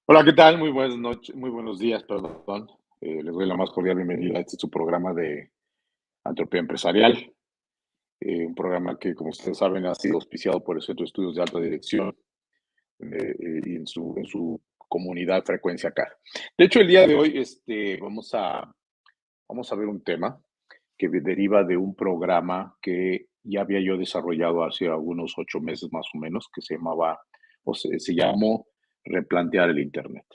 Hola, ¿qué tal? Muy buenas noches, muy buenos días, perdón. Les doy la más cordial bienvenida a este su programa de Antropía Empresarial, un programa que, como ustedes saben, ha sido auspiciado por el Centro de Estudios de Alta Dirección y en su comunidad Frecuencia CAR. De hecho, el día de hoy vamos a ver un tema que deriva de un programa que ya había yo desarrollado hace algunos 8 meses más o menos, que se llamaba, se llamó Replantear el Internet.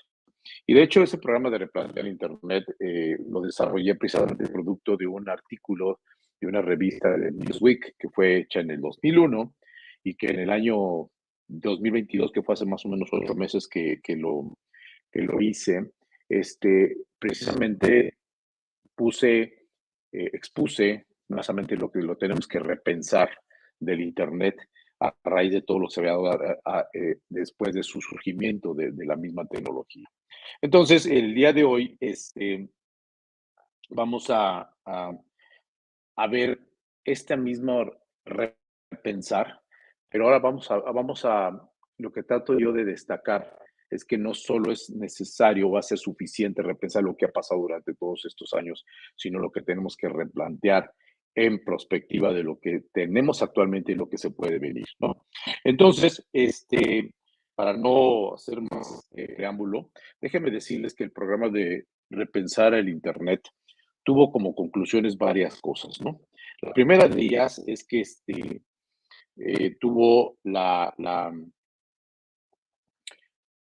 Y de hecho, ese programa de Replantear Internet lo desarrollé precisamente producto de un artículo de una revista de Newsweek que fue hecha en el 2001 y que en el año 2022, que fue hace más o menos 8 meses que lo hice, precisamente expuse precisamente lo que lo tenemos que repensar del Internet a raíz de todo lo que se había dado después de su surgimiento de la misma tecnología. Entonces, el día de hoy, vamos a ver esta misma repensar, pero ahora lo que trato yo de destacar es que no solo es necesario o va a ser suficiente repensar lo que ha pasado durante todos estos años, sino lo que tenemos que replantear en perspectiva de lo que tenemos actualmente y lo que se puede venir, ¿no? Entonces, para no hacer más preámbulo, déjenme decirles que el programa de repensar el Internet tuvo como conclusiones varias cosas, ¿no? La primera de ellas es que tuvo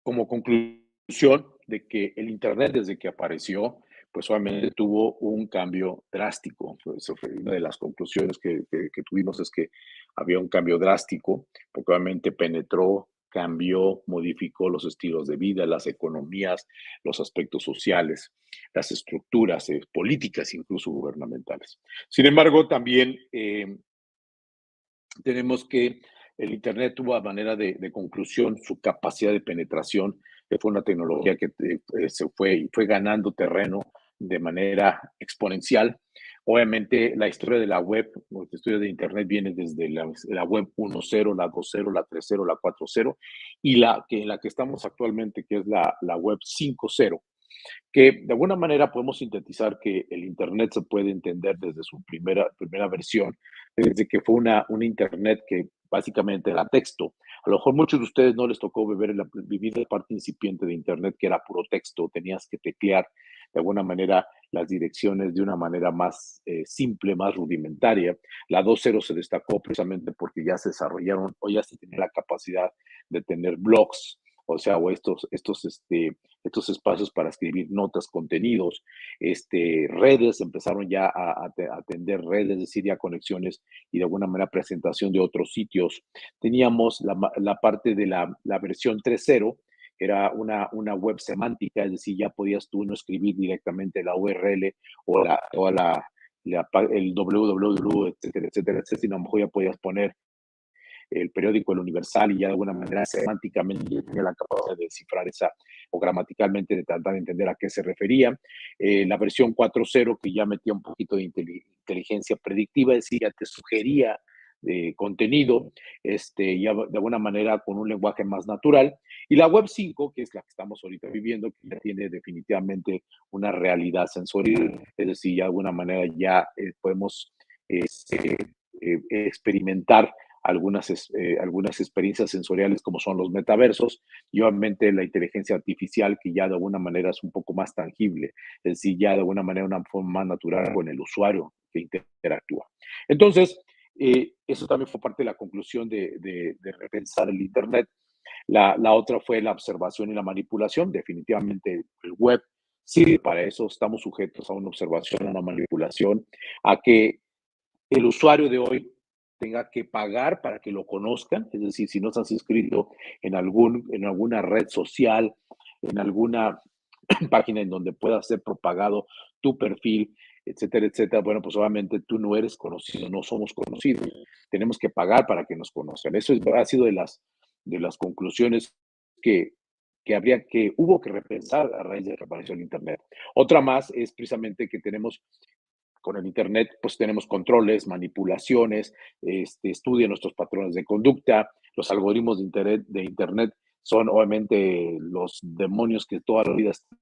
como conclusión de que el Internet desde que apareció, pues obviamente tuvo un cambio drástico. Eso fue una de las conclusiones que tuvimos, es que había un cambio drástico, porque obviamente penetró, cambió, modificó los estilos de vida, las economías, los aspectos sociales, las estructuras políticas, incluso gubernamentales. Sin embargo, también tenemos que el Internet tuvo a manera de conclusión su capacidad de penetración, que fue una tecnología que fue ganando terreno de manera exponencial. Obviamente, la historia de la web, la historia de Internet viene desde la web 1.0, la 2.0, la 3.0, la 4.0 y en la que estamos actualmente, que es la web 5.0, que de alguna manera podemos sintetizar que el Internet se puede entender desde su primera versión, desde que fue una Internet que básicamente era texto. A lo mejor muchos de ustedes no les tocó vivir la parte incipiente de Internet, que era puro texto, tenías que teclear de alguna manera las direcciones de una manera más simple, más rudimentaria. La 2.0 se destacó precisamente porque ya se desarrollaron o ya se tenía la capacidad de tener blogs, o sea, o estos espacios para escribir notas, contenidos, redes, empezaron ya a atender redes, es decir, ya conexiones y de alguna manera presentación de otros sitios. Teníamos la parte de la versión 3.0, era una web semántica, es decir, ya podías tú no escribir directamente la URL o el www, etcétera, etcétera, etcétera, sino a lo mejor ya podías poner el periódico El Universal y ya de alguna manera semánticamente tenía la capacidad de descifrar esa o gramaticalmente de tratar de entender a qué se refería. La versión 4.0 que ya metía un poquito de inteligencia predictiva, es decir, ya te sugería contenido, ya de alguna manera con un lenguaje más natural. Y la web 5, que es la que estamos ahorita viviendo, que ya tiene definitivamente una realidad sensorial, es decir, ya de alguna manera ya podemos este, experimentar algunas experiencias sensoriales como son los metaversos y obviamente la inteligencia artificial que ya de alguna manera es un poco más tangible, es decir, ya de alguna manera una forma más natural con el usuario que interactúa. Entonces, eso también fue parte de la conclusión de repensar el Internet. La otra fue la observación y la manipulación. Definitivamente el web sí, para eso estamos sujetos a una observación, a una manipulación, a que el usuario de hoy tenga que pagar para que lo conozcan, es decir, si no estás inscrito en alguna red social, en alguna página en donde pueda ser propagado tu perfil, etcétera, etcétera, bueno, pues obviamente tú no eres conocido, no somos conocidos. Tenemos que pagar para que nos conozcan. Ha sido de las conclusiones que, que hubo que repensar a raíz de que apareció el Internet. Otra más es precisamente que tenemos con el Internet, pues tenemos controles, manipulaciones, estudia nuestros patrones de conducta, los algoritmos de Internet son obviamente los demonios que toda la vida están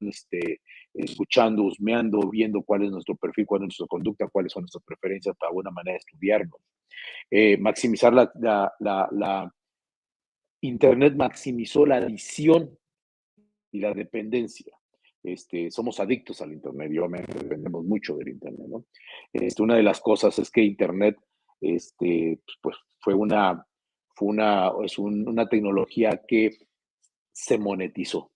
escuchando, husmeando, viendo cuál es nuestro perfil, cuál es nuestra conducta, cuáles son nuestras preferencias para de alguna manera estudiarnos. Maximizar la Internet maximizó la adicción y la dependencia. Somos adictos al Internet y obviamente dependemos mucho del Internet, ¿no? Una de las cosas es que Internet, pues una tecnología que se monetizó.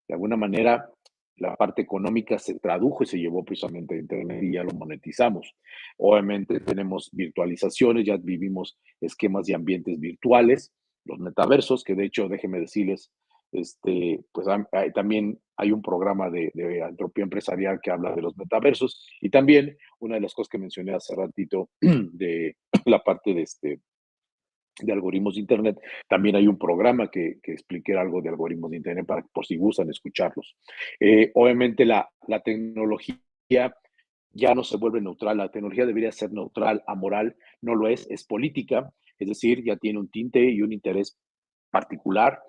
De alguna manera, la parte económica se tradujo y se llevó precisamente a Internet y ya lo monetizamos. Obviamente tenemos virtualizaciones, ya vivimos esquemas de ambientes virtuales, los metaversos, que de hecho, déjenme decirles, pues también hay un programa de antropía empresarial que habla de los metaversos y también una de las cosas que mencioné hace ratito de la parte de algoritmos de Internet. También hay un programa que explique algo de algoritmos de Internet para por si gustan escucharlos. Obviamente la tecnología ya no se vuelve neutral, la tecnología debería ser neutral, amoral, no lo es política, es decir, ya tiene un tinte y un interés particular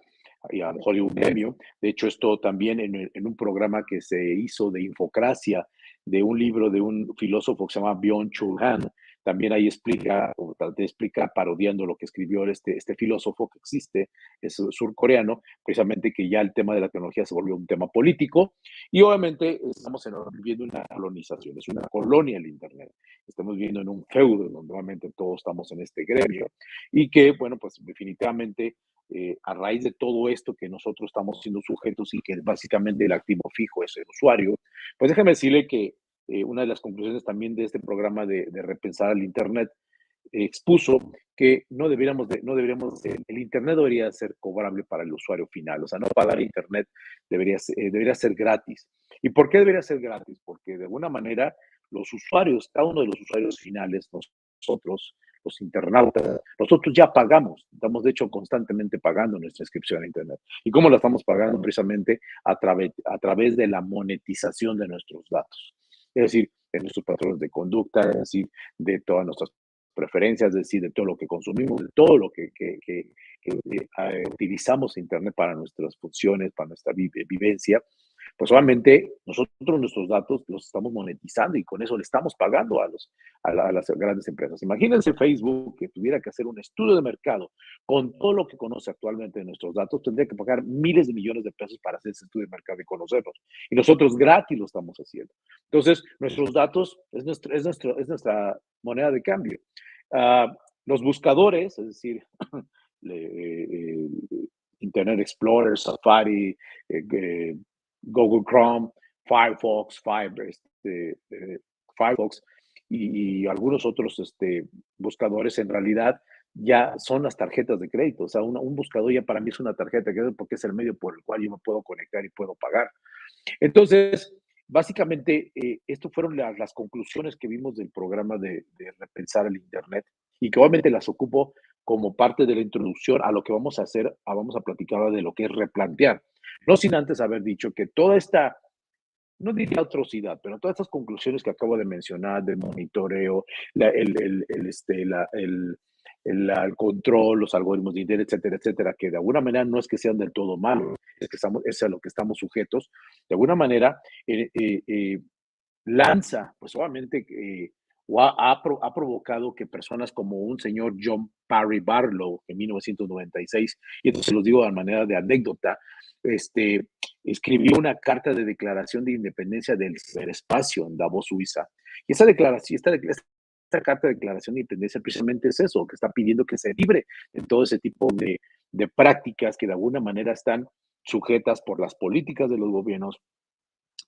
y a lo mejor de un gremio. De hecho, esto también en un programa que se hizo de infocracia, de un libro de un filósofo que se llama Byung-Chul Han, también ahí explica, o traté de explicar, parodiando lo que escribió este filósofo que existe, es surcoreano, precisamente que ya el tema de la tecnología se volvió un tema político y obviamente estamos viviendo una colonización, es una colonia el Internet. Estamos viviendo en un feudo donde nuevamente todos estamos en este gremio y que, bueno, pues definitivamente a raíz de todo esto que nosotros estamos siendo sujetos y que básicamente el activo fijo es el usuario, pues déjame decirle que una de las conclusiones también de este programa de repensar el Internet expuso que el Internet debería ser cobrable para el usuario final, o sea, no pagar Internet debería ser gratis. ¿Y por qué debería ser gratis? Porque de alguna manera los usuarios, cada uno de los usuarios finales, nosotros, los internautas, nosotros ya pagamos, estamos de hecho constantemente pagando nuestra inscripción a Internet. ¿Y cómo la estamos pagando? Precisamente a través de la monetización de nuestros datos. Es decir, de nuestros patrones de conducta, es decir, de todas nuestras preferencias, es decir, de todo lo que consumimos, de todo lo que utilizamos Internet para nuestras funciones, para nuestra vivencia, pues obviamente nosotros nuestros datos los estamos monetizando y con eso le estamos pagando a las grandes empresas. Imagínense Facebook que tuviera que hacer un estudio de mercado con todo lo que conoce actualmente de nuestros datos, tendría que pagar miles de millones de pesos para hacer ese estudio de mercado y conocerlos. Y nosotros gratis lo estamos haciendo. Entonces, nuestros datos es nuestra moneda de cambio. Uh, los buscadores, es decir, Internet Explorer, Safari, Google Chrome, Firefox, Firefox y algunos otros buscadores en realidad ya son las tarjetas de crédito. O sea, un buscador ya para mí es una tarjeta de crédito porque es el medio por el cual yo me puedo conectar y puedo pagar. Entonces, básicamente, estas fueron las conclusiones que vimos del programa de repensar el Internet y que obviamente las ocupo como parte de la introducción a lo que vamos a hacer, vamos a platicar ahora de lo que es replantear. No sin antes haber dicho que toda esta, no diría atrocidad, pero todas estas conclusiones que acabo de mencionar, del monitoreo, el control, los algoritmos de Internet, etcétera, etcétera, que de alguna manera no es que sean del todo malos, es a lo que estamos sujetos, de alguna manera lanza, pues obviamente, ha provocado que personas como un señor John Parry Barlow en 1996, y entonces los digo de manera de anécdota, escribió una carta de declaración de independencia del ciberespacio en Davos, Suiza. Y esa declaración, esta carta de declaración de independencia precisamente es eso, que está pidiendo que se libre de todo ese tipo de prácticas que de alguna manera están sujetas por las políticas de los gobiernos,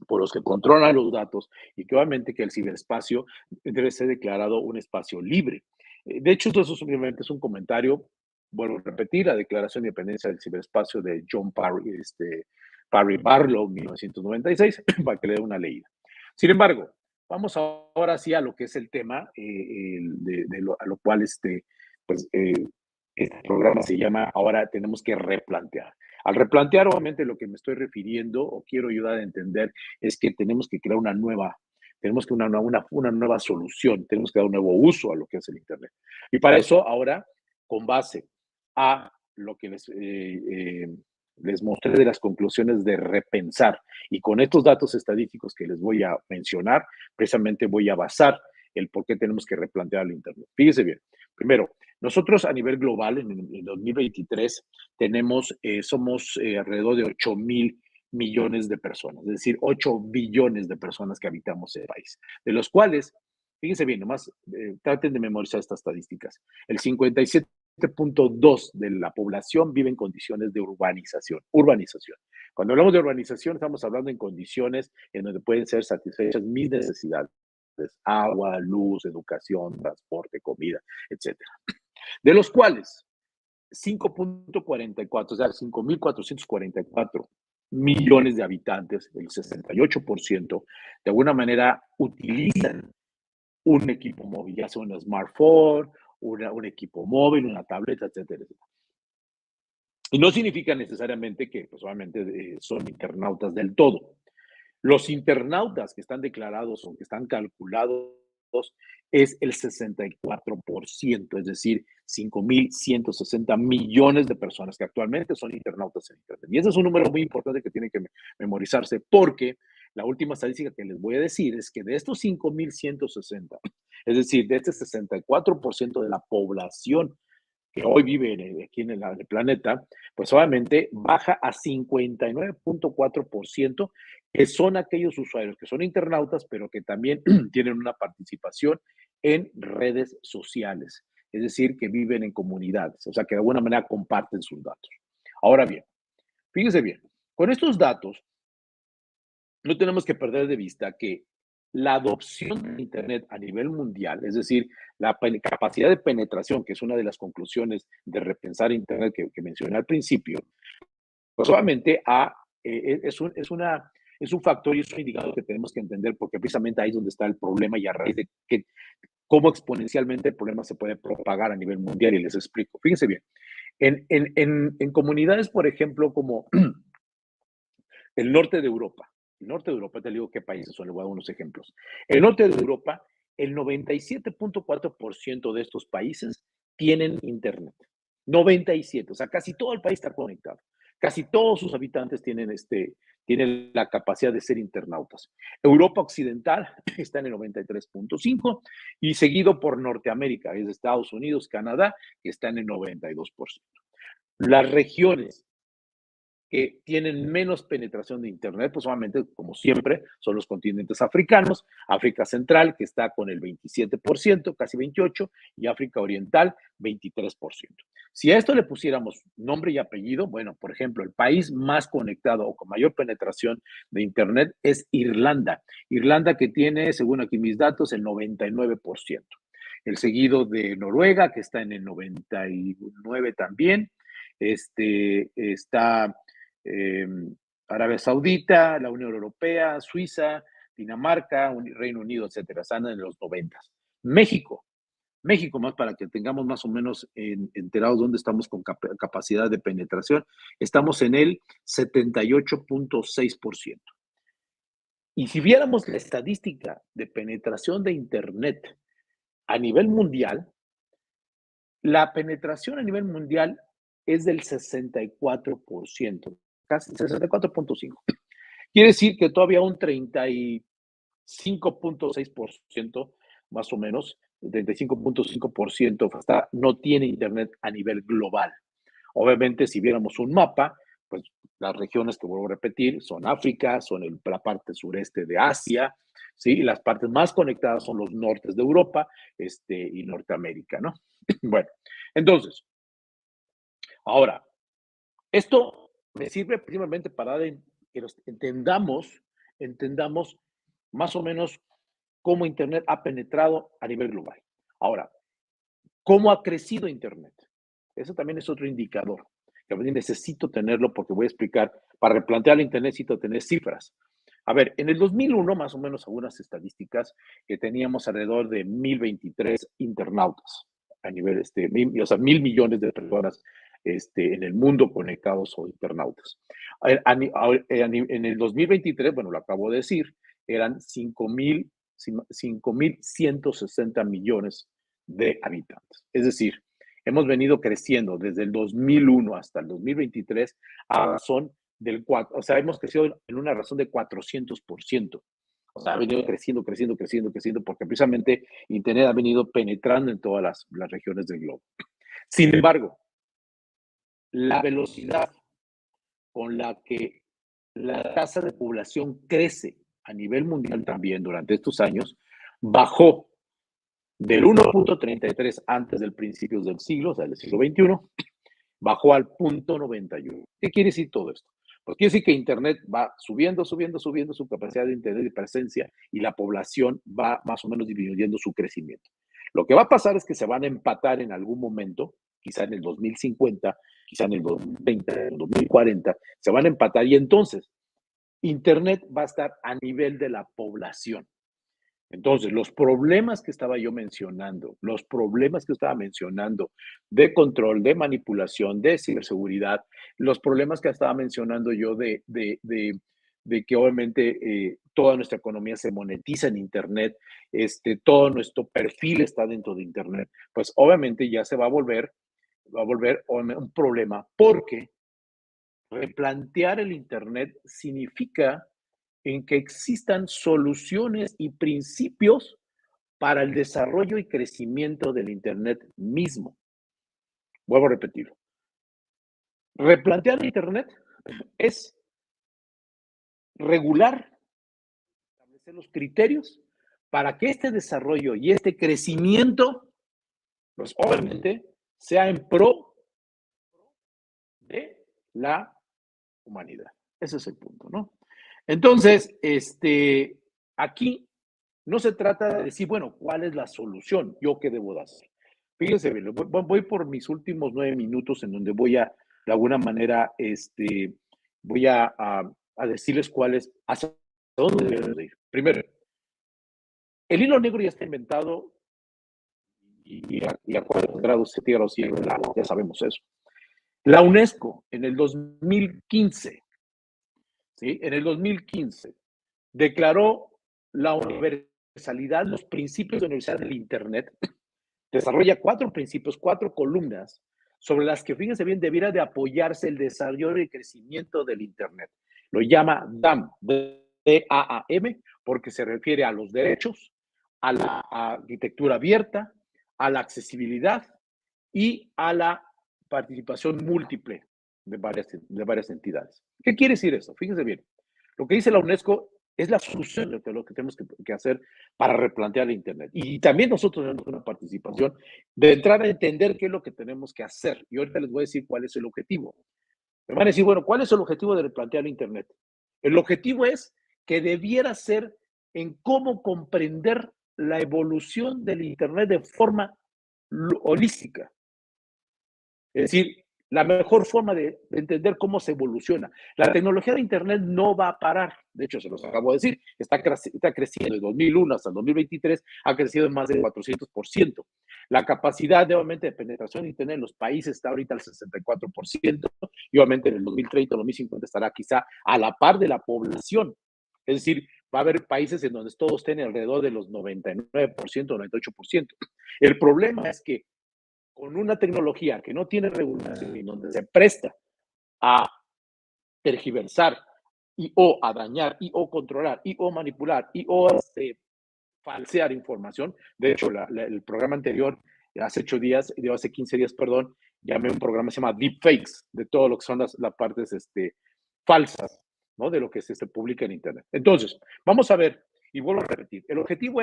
por los que controlan los datos y que obviamente que el ciberespacio debe ser declarado un espacio libre. De hecho, eso simplemente es un comentario, vuelvo a repetir, la Declaración de Independencia del Ciberespacio de John Parry Barlow, 1996, para que le dé una leída. Sin embargo, vamos ahora sí a lo que es el tema, a lo cual pues, este programa se llama Ahora tenemos que replantear. Al replantear, obviamente, lo que me estoy refiriendo o quiero ayudar a entender es que tenemos que crear tenemos que una nueva solución, tenemos que dar un nuevo uso a lo que es el Internet. Y para eso, ahora, con base a lo que les mostré de las conclusiones de repensar. Y con estos datos estadísticos que les voy a mencionar, precisamente voy a basar el por qué tenemos que replantear el Internet. Fíjese bien. Primero, nosotros a nivel global, en 2023, somos alrededor de 8,000 millones de personas, es decir, 8 billones de personas que habitamos el país, de los cuales, fíjense bien, nomás traten de memorizar estas estadísticas. El 57,2 de la población vive en condiciones de urbanización. Urbanización. Cuando hablamos de urbanización, estamos hablando en condiciones en donde pueden ser satisfechas mis necesidades: agua, luz, educación, transporte, comida, etcétera. De los cuales 5,44, o sea, 5,444 millones de habitantes, el 68%, de alguna manera utilizan un equipo móvil, ya sea un smartphone, un equipo móvil, una tableta, etcétera, etcétera. Y no significa necesariamente que, pues, obviamente, son internautas del todo. Los internautas que están declarados o que están calculados es el 64%, es decir, 5,160 millones de personas que actualmente son internautas en Internet. Y ese es un número muy importante que tiene que memorizarse, porque la última estadística que les voy a decir es que de estos 5,160, es decir, de este 64% de la población que hoy vive aquí en el planeta, pues obviamente baja a 59,4%, que son aquellos usuarios que son internautas, pero que también tienen una participación en redes sociales, es decir, que viven en comunidades, o sea, que de alguna manera comparten sus datos. Ahora bien, fíjense bien, con estos datos no tenemos que perder de vista que la adopción de Internet a nivel mundial, es decir, la capacidad de penetración, que es una de las conclusiones de repensar Internet que mencioné al principio, pues obviamente es un factor y es un indicador que tenemos que entender, porque precisamente ahí es donde está el problema y a raíz de cómo exponencialmente el problema se puede propagar a nivel mundial. Y les explico. Fíjense bien, en comunidades, por ejemplo, como el norte de Europa. El norte de Europa, te digo qué países son, le voy a dar unos ejemplos. El norte de Europa, el 97,4% de estos países tienen internet. 97, o sea, casi todo el país está conectado. Casi todos sus habitantes tienen la capacidad de ser internautas. Europa Occidental está en el 93,5 y seguido por Norteamérica, es Estados Unidos, Canadá, que está en el 92%. Las regiones que tienen menos penetración de Internet, pues obviamente, como siempre, son los continentes africanos, África Central, que está con el 27%, casi 28%, y África Oriental, 23%. Si a esto le pusiéramos nombre y apellido, bueno, por ejemplo, el país más conectado o con mayor penetración de Internet es Irlanda. Irlanda que tiene, según aquí mis datos, el 99%. El seguido de Noruega, que está en el 99 también. Está eh, Arabia Saudita, la Unión Europea, Suiza, Dinamarca, Reino Unido, etcétera, están en los 90. México, México, más para que tengamos más o menos enterados dónde estamos con capacidad de penetración, estamos en el 78,6%. Y si viéramos la estadística de penetración de Internet a nivel mundial, la penetración a nivel mundial es del 64%, casi 64,5%. Quiere decir que todavía un 35,6%, más o menos, 35,5% no tiene Internet a nivel global. Obviamente, si viéramos un mapa, pues las regiones que vuelvo a repetir son África, son la parte sureste de Asia, ¿sí? Y las partes más conectadas son los nortes de Europa y Norteamérica, ¿no? Bueno, entonces, ahora, esto me sirve principalmente para que entendamos más o menos cómo Internet ha penetrado a nivel global. Ahora, ¿cómo ha crecido Internet? Eso también es otro indicador que necesito tenerlo porque voy a explicar, para replantear el Internet necesito tener cifras. A ver, en el 2001, más o menos algunas estadísticas, que teníamos alrededor de 1,023 internautas a nivel, o sea, 1,000 millones de personas en el mundo conectados o internautas. En el 2023, bueno, lo acabo de decir, eran 5,160 millones de habitantes. Es decir, hemos venido creciendo desde el 2001 hasta el 2023 a razón del 4, o sea, hemos crecido en una razón de 400%. O sea, ha venido creciendo, creciendo, creciendo, creciendo, porque precisamente Internet ha venido penetrando en todas las regiones del globo. Sin embargo, la velocidad con la que la tasa de población crece a nivel mundial también durante estos años bajó del 1.33 antes del principios del siglo, o sea, del siglo XXI, bajó al 0.91. ¿Qué quiere decir todo esto? Pues quiere decir que Internet va subiendo, subiendo, subiendo su capacidad de Internet y presencia y la población va más o menos disminuyendo su crecimiento. Lo que va a pasar es que se van a empatar en algún momento, quizá en el 2050, quizá en el 2030, en el 2040, se van a empatar y entonces Internet va a estar a nivel de la población. Entonces, los problemas que estaba yo mencionando, los problemas que estaba mencionando de control, de manipulación, de ciberseguridad, los problemas que estaba mencionando yo de que obviamente toda nuestra economía se monetiza en Internet, todo nuestro perfil está dentro de Internet, pues obviamente ya se va a volver un problema porque replantear el Internet significa en que existan soluciones y principios para el desarrollo y crecimiento del Internet mismo. Vuelvo a repetirlo. Replantear el Internet es regular, establecer los criterios para que este desarrollo y este crecimiento, pues obviamente, sea en pro de la humanidad. Ese es el punto, ¿no? Entonces, aquí no se trata de decir, bueno, ¿cuál es la solución? ¿Yo qué debo de hacer? Fíjense bien, voy por mis últimos 9 minutos en donde voy a, de alguna manera, voy a decirles cuáles, hacia dónde debemos de ir. Primero, el hilo negro ya está inventado y a cuántos grados se tira los hielos del agua, ya sabemos eso. La UNESCO en el 2015, ¿sí? En el 2015 declaró la universalidad, los principios de universalidad del Internet, desarrolla 4 principios, 4 columnas sobre las que, fíjense bien, debiera de apoyarse el desarrollo y crecimiento del Internet. Lo llama DAM, D-A-A-M, porque se refiere a los derechos, a la arquitectura abierta, a la accesibilidad y a la participación múltiple de varias entidades. ¿Qué quiere decir eso? Fíjense bien. Lo que dice la UNESCO es la solución de lo que tenemos que hacer para replantear el Internet. Y también nosotros tenemos una participación de entrar a entender qué es lo que tenemos que hacer. Y ahorita les voy a decir cuál es el objetivo. Me van a decir, bueno, ¿cuál es el objetivo de replantear el Internet? El objetivo es que debiera ser en cómo comprender la evolución del Internet de forma holística. Es decir, la mejor forma de entender cómo se evoluciona. La tecnología de Internet no va a parar. De hecho, se los acabo de decir, está creciendo de 2001 hasta el 2023, ha crecido en más de 400%. La capacidad de, obviamente, de penetración de Internet en los países está ahorita al 64%, y obviamente en el 2030 o 2050 estará quizá a la par de la población. Es decir, va a haber países en donde todos estén alrededor de los 99%, 98%. El problema es que con una tecnología que no tiene regulación y donde se presta a tergiversar y o a dañar y o controlar y o manipular y o falsear información. De hecho, el programa anterior, hace 8 días, hace 15 días, perdón, llamé un programa que se llama Deepfakes, de todo lo que son las partes falsas, ¿no? De lo que se publica en Internet. Entonces, vamos a ver, y vuelvo a repetir, el objetivo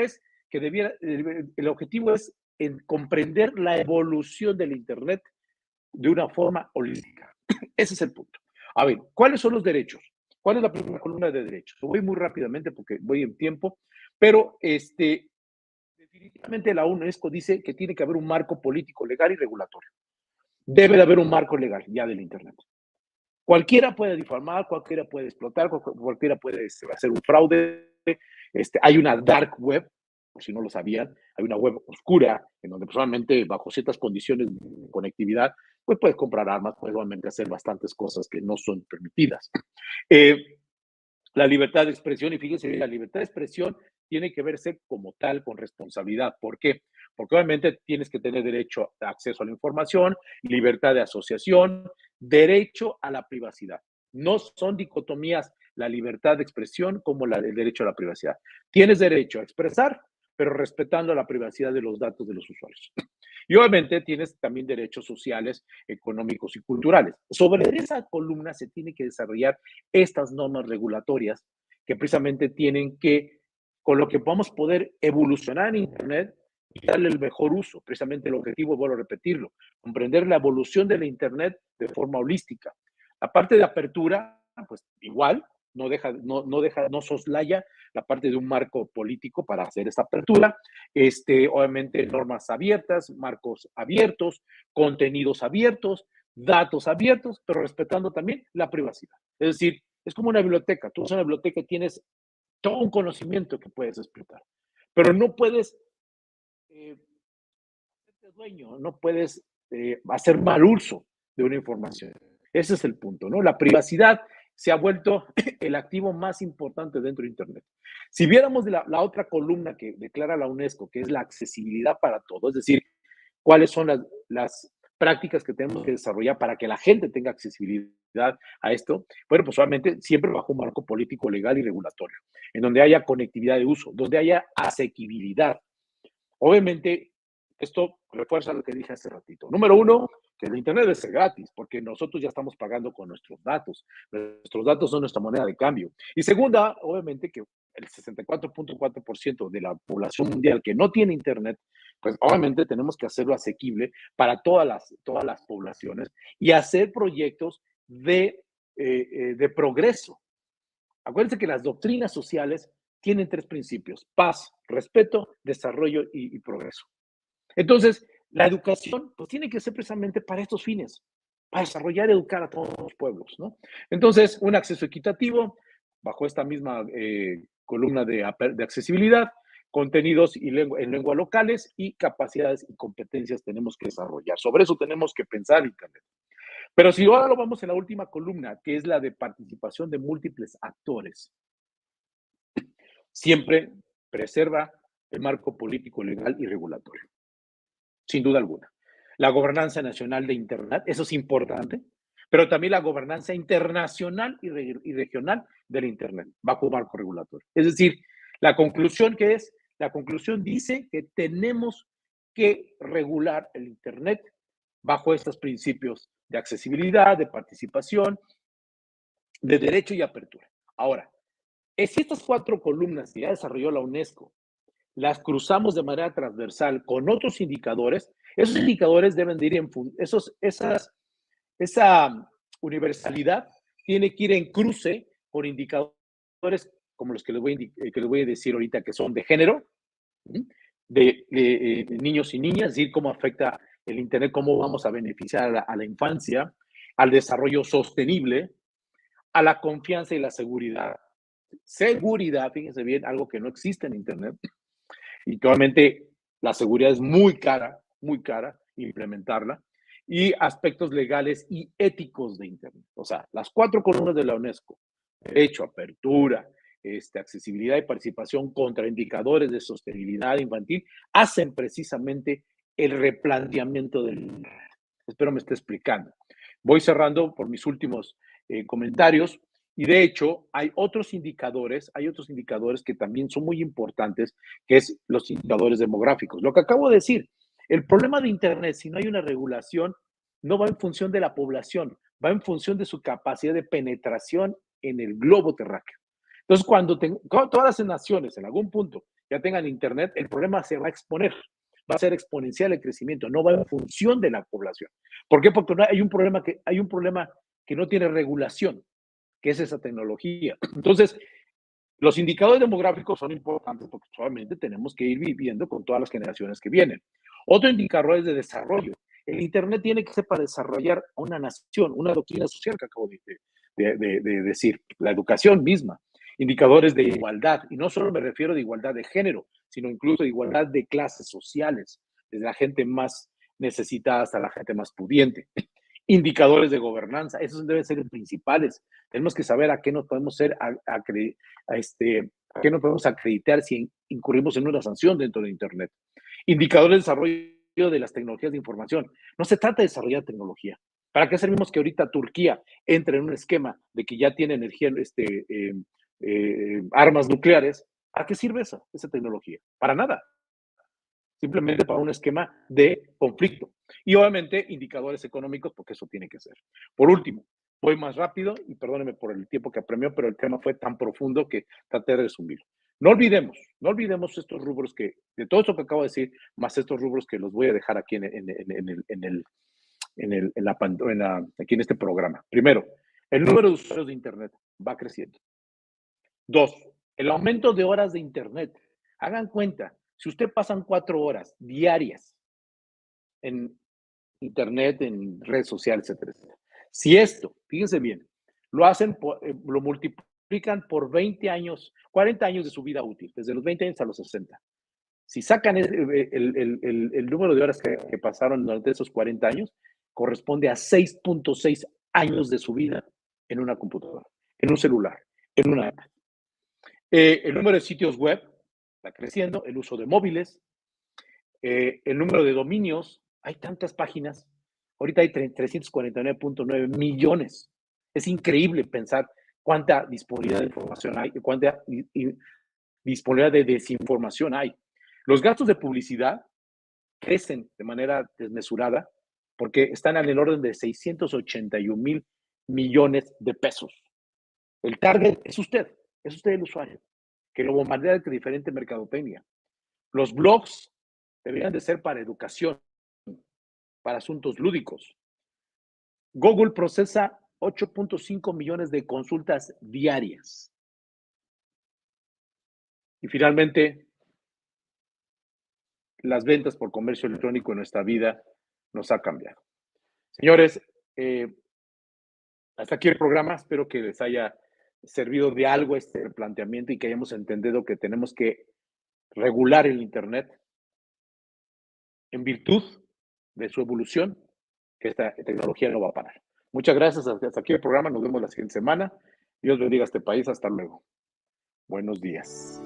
es en comprender la evolución del Internet de una forma holística. Ese es el punto. A ver, ¿cuáles son los derechos? ¿Cuál es la primera columna de derechos? Voy muy rápidamente porque voy en tiempo, pero definitivamente la UNESCO dice que tiene que haber un marco político, legal y regulatorio. Debe de haber un marco legal ya del Internet. Cualquiera puede difamar, cualquiera puede explotar, cualquiera puede hacer un fraude. Hay una dark web, por si no lo sabían, hay una web oscura en donde personalmente bajo ciertas condiciones de conectividad, pues puedes comprar armas, puedes obviamente hacer bastantes cosas que no son permitidas. La libertad de expresión, y fíjense bien, la libertad de expresión tiene que verse como tal con responsabilidad. ¿Por qué? porque obviamente tienes que tener derecho a acceso a la información, libertad de asociación, derecho a la privacidad. No son dicotomías la libertad de expresión como el derecho a la privacidad. Tienes derecho a expresar, pero respetando la privacidad de los datos de los usuarios. Y obviamente tienes también derechos sociales, económicos y culturales. Sobre esa columna se tienen que desarrollar estas normas regulatorias que precisamente tienen que, con lo que podamos poder evolucionar en Internet y darle el mejor uso. Precisamente el objetivo, vuelvo a repetirlo, comprender la evolución de la Internet de forma holística. La parte de apertura, pues igual, no soslaya la parte de un marco político para hacer esta apertura. Obviamente, normas abiertas, marcos abiertos, contenidos abiertos, datos abiertos, pero respetando también la privacidad. Es decir, es como una biblioteca. Tú vas a una biblioteca y tienes todo un conocimiento que puedes explotar, pero no puedes hacerte dueño, no puedes hacer mal uso de una información. Ese es el punto, ¿no? La privacidad se ha vuelto el activo más importante dentro de Internet. Si viéramos la otra columna que declara la UNESCO, que es la accesibilidad para todo, es decir, cuáles son las prácticas que tenemos que desarrollar para que la gente tenga accesibilidad a esto, bueno, pues obviamente siempre bajo un marco político, legal y regulatorio, en donde haya conectividad de uso, donde haya asequibilidad. Obviamente, esto refuerza lo que dije hace ratito. Número uno, que el Internet debe ser gratis, porque nosotros ya estamos pagando con nuestros datos. Nuestros datos son nuestra moneda de cambio. Y segunda, obviamente, que el 64.4% de la población mundial que no tiene Internet, pues obviamente tenemos que hacerlo asequible para todas las poblaciones y hacer proyectos de progreso. Acuérdense que las doctrinas sociales tienen tres principios: paz, respeto, desarrollo y progreso. Entonces, la educación pues tiene que ser precisamente para estos fines, para desarrollar y educar a todos los pueblos, ¿no? Entonces, un acceso equitativo, bajo esta misma columna de accesibilidad, contenidos en lengua locales y capacidades y competencias tenemos que desarrollar. Sobre eso tenemos que pensar Internet. Pero si ahora lo vamos en la última columna, que es la de participación de múltiples actores, siempre preserva el marco político, legal y regulatorio, sin duda alguna. La gobernanza nacional de Internet, eso es importante, pero también la gobernanza internacional y regional del Internet, bajo marco regulatorio. Es decir, la conclusión que es, la conclusión dice que tenemos que regular el Internet bajo estos principios de accesibilidad, de participación, de derecho y apertura. Ahora, si estas cuatro columnas que ya desarrolló la UNESCO las cruzamos de manera transversal con otros indicadores, esos indicadores deben de ir esa universalidad tiene que ir en cruce con indicadores como los que les voy a decir ahorita, que son de género, de niños y niñas, es decir, cómo afecta el Internet, cómo vamos a beneficiar a la infancia, al desarrollo sostenible, a la confianza y la seguridad. Seguridad, fíjense bien, algo que no existe en Internet, y que obviamente la seguridad es muy cara implementarla, y aspectos legales y éticos de Internet. O sea, las cuatro columnas de la UNESCO: derecho, apertura, accesibilidad y participación, contra indicadores de sostenibilidad infantil, hacen precisamente el replanteamiento del Internet. Espero me esté explicando. Voy cerrando por mis últimos comentarios. Y de hecho, hay otros indicadores que también son muy importantes, que es los indicadores demográficos. Lo que acabo de decir, el problema de Internet, si no hay una regulación, no va en función de la población, va en función de su capacidad de penetración en el globo terráqueo. Entonces, cuando todas las naciones en algún punto ya tengan Internet, el problema se va a exponer, va a ser exponencial el crecimiento, no va en función de la población. ¿Por qué? Porque hay un problema que no tiene regulación, que es esa tecnología. Entonces, los indicadores demográficos son importantes porque solamente tenemos que ir viviendo con todas las generaciones que vienen. Otro indicador es de desarrollo. El Internet tiene que ser para desarrollar una nación, una doctrina social que acabo de decir, la educación misma. Indicadores de igualdad, y no solo me refiero de igualdad de género, sino incluso de igualdad de clases sociales, desde la gente más necesitada hasta la gente más pudiente. Indicadores de gobernanza, esos deben ser los principales. Tenemos que saber a qué nos podemos a qué nos podemos acreditar si incurrimos en una sanción dentro de Internet. Indicador de desarrollo de las tecnologías de información. No se trata de desarrollar tecnología. ¿Para qué servimos que ahorita Turquía entre en un esquema de que ya tiene energía, armas nucleares? ¿A qué sirve esa tecnología? Para nada. Simplemente para un esquema de conflicto. Y obviamente indicadores económicos, porque eso tiene que ser. Por último, voy más rápido y perdónenme por el tiempo que apremió, pero el tema fue tan profundo que traté de resumirlo. No olvidemos estos rubros de todo esto que acabo de decir, más estos rubros que los voy a dejar aquí aquí en este programa. Primero, el número de usuarios de Internet va creciendo. Dos, el aumento de horas de Internet. Hagan cuenta, si usted pasan 4 horas diarias en Internet, en redes sociales, etcétera, etcétera. Si esto, fíjense bien, lo multiplican por 20 años, 40 años de su vida útil, desde los 20 años a los 60. Si sacan el número de horas que pasaron durante esos 40 años, corresponde a 6.6 años de su vida en una computadora, en un celular, en una iPad. El número de sitios web va creciendo, el uso de móviles, el número de dominios, hay tantas páginas, ahorita hay 349.9 millones. Es increíble pensar cuánta disponibilidad de información hay, cuánta disponibilidad de desinformación hay. Los gastos de publicidad crecen de manera desmesurada porque están en el orden de 681,000 millones de pesos. El target es usted el usuario, que lo bombardea de diferente mercadotecnia. Los blogs deberían de ser para educación, para asuntos lúdicos. Google procesa 8.5 millones de consultas diarias. Y finalmente, las ventas por comercio electrónico en nuestra vida nos ha cambiado. Señores, hasta aquí el programa. Espero que les haya servido de algo este planteamiento y que hayamos entendido que tenemos que regular el Internet en virtud de su evolución, que esta tecnología no va a parar. Muchas gracias. Hasta aquí el programa. Nos vemos la siguiente semana. Dios bendiga a este país. Hasta luego. Buenos días.